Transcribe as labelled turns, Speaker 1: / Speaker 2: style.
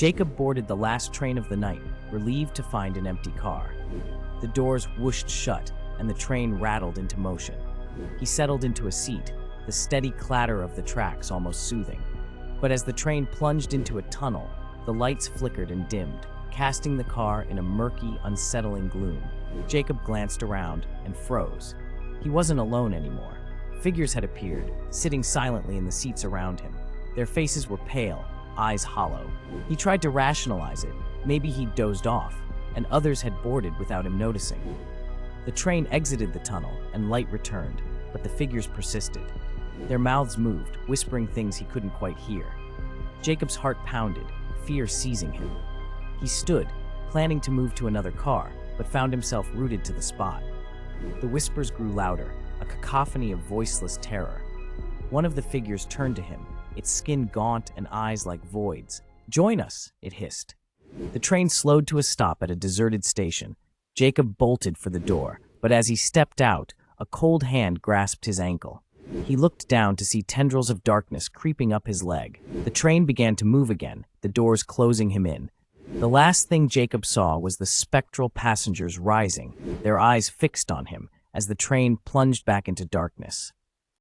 Speaker 1: Jacob boarded the last train of the night, relieved to find an empty car. The doors whooshed shut, and the train rattled into motion. He settled into a seat, the steady clatter of the tracks almost soothing. But as the train plunged into a tunnel, the lights flickered and dimmed, casting the car in a murky, unsettling gloom. Jacob glanced around and froze. He wasn't alone anymore. Figures had appeared, sitting silently in the seats around him. Their faces were pale, eyes hollow. He tried to rationalize it. Maybe he'd dozed off, and others had boarded without him noticing. The train exited the tunnel, and light returned, but the figures persisted. Their mouths moved, whispering things he couldn't quite hear. Jacob's heart pounded, fear seizing him. He stood, planning to move to another car, but found himself rooted to the spot. The whispers grew louder, a cacophony of voiceless terror. One of the figures turned to him, its skin gaunt and eyes like voids. "Join us," it hissed. The train slowed to a stop at a deserted station. Jacob bolted for the door, but as he stepped out, a cold hand grasped his ankle. He looked down to see tendrils of darkness creeping up his leg. The train began to move again, the doors closing him in. The last thing Jacob saw was the spectral passengers rising, their eyes fixed on him, as the train plunged back into darkness.